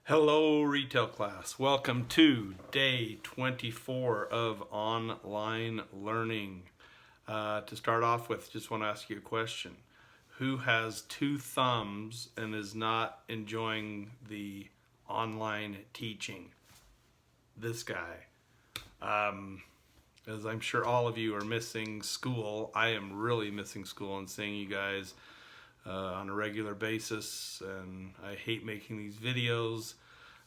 Hello, retail class. Welcome to day 24 of online learning. To start off with, just want to ask you a question. Who has two thumbs and is not enjoying the online teaching? This guy. As I'm sure all of you are missing school, I am really missing school and seeing you guys on a regular basis, and I hate making these videos.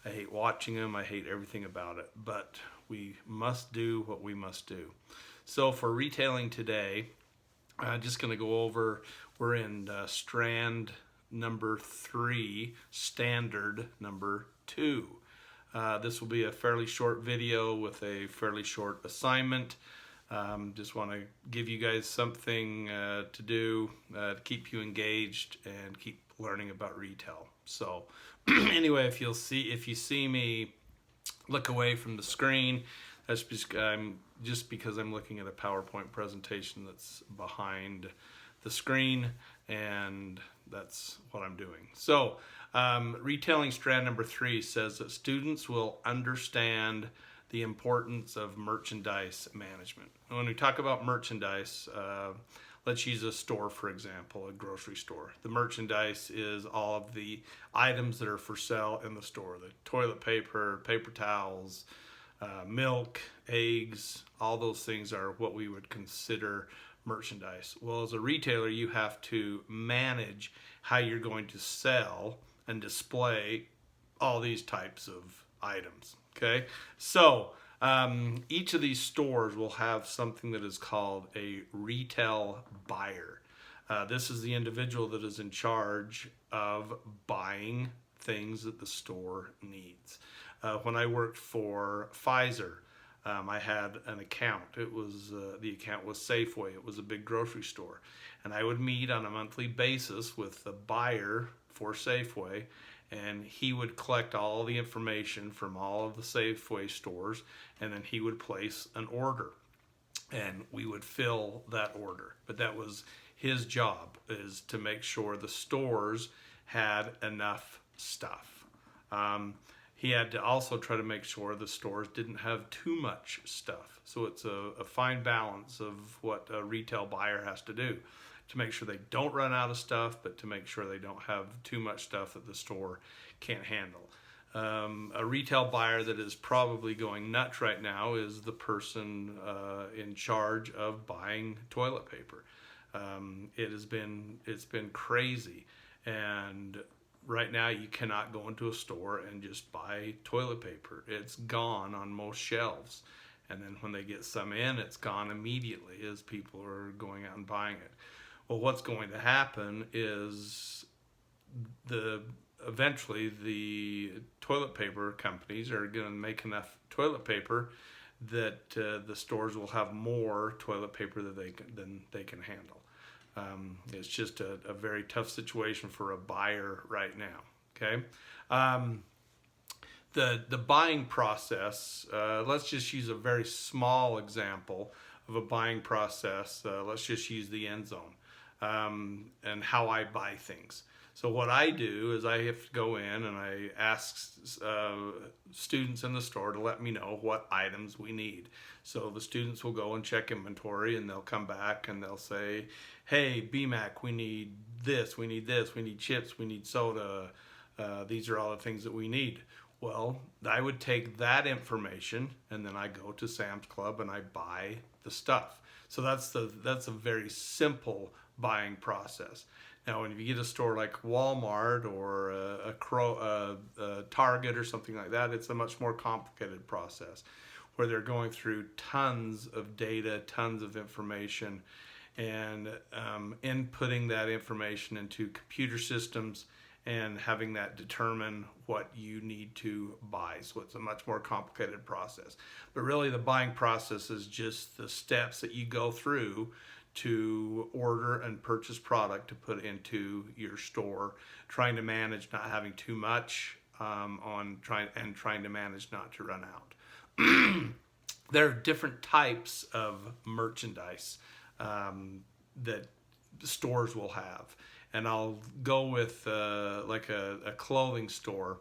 I hate watching them. I hate everything about it, but we must do what we must do. So for retailing today, I'm just going to go over, we're in strand number 3, standard number 2. This will be a fairly short video with a fairly short assignment. Just want to give you guys something to do to keep you engaged and keep learning about retail. So anyway, if you see me look away from the screen, that's just because I'm looking at a PowerPoint presentation that's behind the screen, and that's what I'm doing. So retailing strand number 3 says that students will understand the importance of merchandise management. When we talk about merchandise, let's use a store, for example, a grocery store. The merchandise is all of the items that are for sale in the store. The toilet paper, paper towels, milk, eggs, all those things are what we would consider merchandise. Well, as a retailer, you have to manage how you're going to sell and display all these types of items. Okay, so each of these stores will have something that is called a retail buyer. This is the individual that is in charge of buying things that the store needs. When I worked for Pfizer, I had an account. It was the account was Safeway. It was a big grocery store, and I would meet on a monthly basis with the buyer for Safeway, and he would collect all the information from all of the Safeway stores, and then he would place an order, and we would fill that order. But that was his job, is to make sure the stores had enough stuff. He had to also try to make sure the stores didn't have too much stuff. So it's a fine balance of what a retail buyer has to do to make sure they don't run out of stuff, but to make sure they don't have too much stuff that the store can't handle. A retail buyer that is probably going nuts right now is the person in charge of buying toilet paper. It's been crazy, and right now you cannot go into a store and just buy toilet paper. It's gone on most shelves, and then when they get some in, it's gone immediately as people are going out and buying it. Well, what's going to happen is eventually the toilet paper companies are going to make enough toilet paper that the stores will have more toilet paper than they can handle. It's just a very tough situation for a buyer right now. Okay, the buying process. Let's just use a very small example of a buying process. Let's just use the End Zone. And how I buy things. So what I do is I have to go in and I ask students in the store to let me know what items we need. So the students will go and check inventory, and they'll come back and they'll say, hey, BMAC, we need this, we need this, we need chips, we need soda. These are all the things that we need. Well, I would take that information and then I go to Sam's Club and I buy the stuff. So that's a very simple buying process. Now, when you get a store like Walmart or a Target or something like that, it's a much more complicated process where they're going through tons of data, tons of information, and inputting that information into computer systems and having that determine what you need to buy. So it's a much more complicated process. But really the buying process is just the steps that you go through to order and purchase product to put into your store, trying to manage not having too much, trying to manage not to run out. There are different types of merchandise that stores will have. And I'll go with like a clothing store.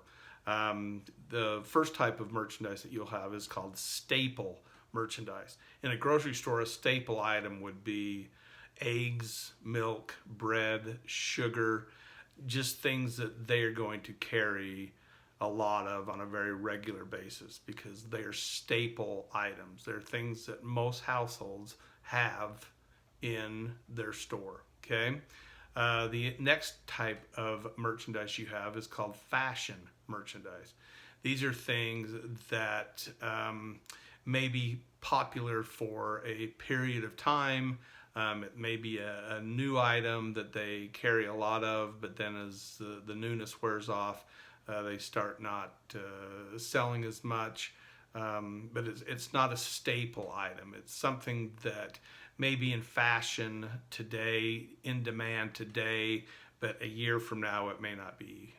The first type of merchandise that you'll have is called staple merchandise. In a grocery store, a staple item would be eggs, milk, bread, sugar, just things that they are going to carry a lot of on a very regular basis because they're staple items. They're things that most households have in their store. Okay. The next type of merchandise you have is called fashion merchandise. These are things that may be popular for a period of time. It may be a new item that they carry a lot of, but then as the newness wears off, they start not selling as much. But it's not a staple item. It's something that may be in fashion today, in demand today, but a year from now it may not be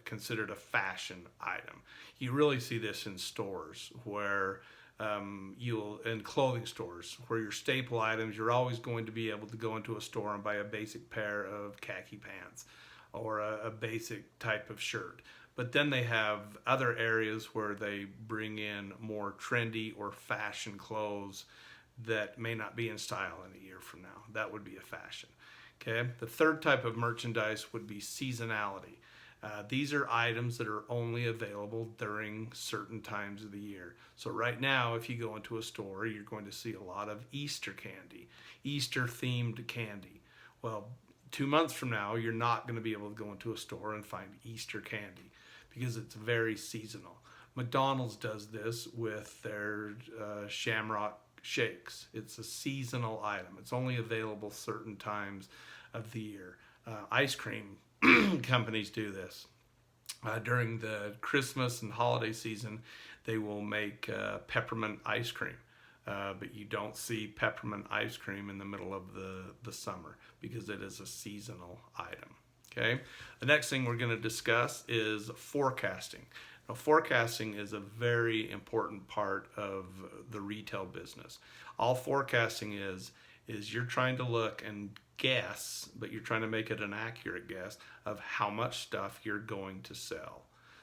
considered a fashion item. You really see this in stores where in clothing stores where your staple items, you're always going to be able to go into a store and buy a basic pair of khaki pants or a basic type of shirt. But then they have other areas where they bring in more trendy or fashion clothes that may not be in style in a year from now. That would be a fashion. Okay. The third type of merchandise would be seasonality. These are items that are only available during certain times of the year. So right now, if you go into a store, you're going to see a lot of Easter candy, Easter themed candy. Well, 2 months from now, you're not going to be able to go into a store and find Easter candy because it's very seasonal. McDonald's does this with their Shamrock Shakes. It's a seasonal item. It's only available certain times of the year. Ice cream companies do this. During the Christmas and holiday season, they will make peppermint ice cream. But you don't see peppermint ice cream in the middle of the summer because it is a seasonal item. Okay. The next thing we're going to discuss is forecasting. Now, forecasting is a very important part of the retail business. All forecasting is you're trying to look and guess, but you're trying to make it an accurate guess of how much stuff you're going to sell.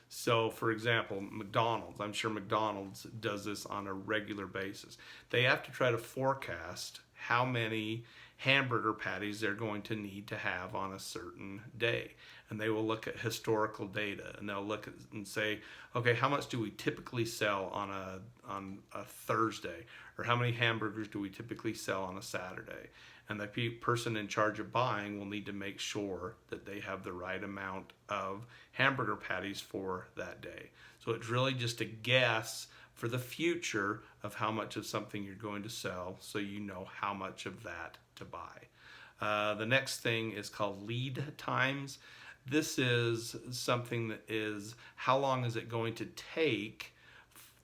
So, for example, McDonald's, I'm sure McDonald's does this on a regular basis. They have to try to forecast how many hamburger patties they're going to need to have on a certain day. And they will look at historical data and they'll look at and say, okay, how much do we typically sell on a Thursday? Or how many hamburgers do we typically sell on a Saturday? And the person in charge of buying will need to make sure that they have the right amount of hamburger patties for that day. So it's really just a guess for the future of how much of something you're going to sell so you know how much of that to buy. The next thing is called lead times. This is something that is how long is it going to take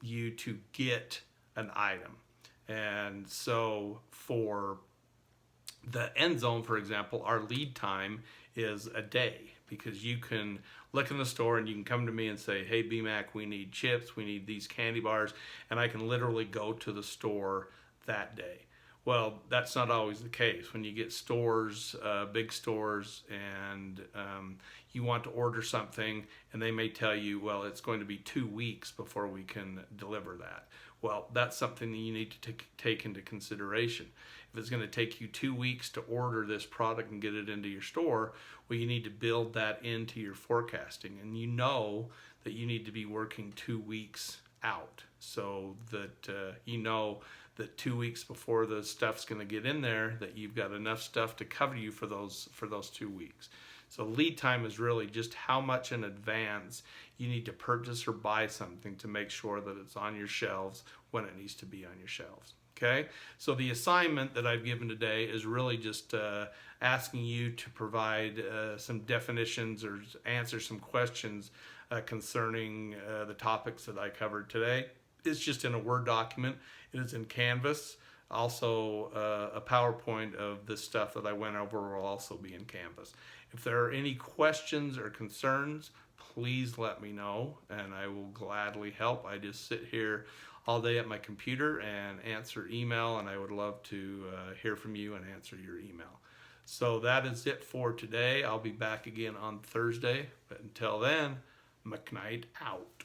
you to get an item. And so for the end zone, for example, our lead time is a day because you can look in the store and you can come to me and say, hey, BMAC, we need chips, we need these candy bars, and I can literally go to the store that day. Well, that's not always the case. When you get stores, big stores, and you want to order something, and they may tell you, well, it's going to be 2 weeks before we can deliver that. Well, that's something that you need to take into consideration. If it's going to take you 2 weeks to order this product and get it into your store, well, you need to build that into your forecasting. And you know that you need to be working 2 weeks out so that you know that 2 weeks before the stuff's going to get in there, that you've got enough stuff to cover you for those 2 weeks. So lead time is really just how much in advance you need to purchase or buy something to make sure that it's on your shelves when it needs to be on your shelves. Okay, so the assignment that I've given today is really just asking you to provide some definitions or answer some questions concerning the topics that I covered today. It's just in a Word document. It is in Canvas. Also, a PowerPoint of this stuff that I went over will also be in Canvas. If there are any questions or concerns, please let me know and I will gladly help. I just sit here all day at my computer and answer email, and I would love to hear from you and answer your email. So that is it for today. I'll be back again on Thursday, but until then, McKnight out.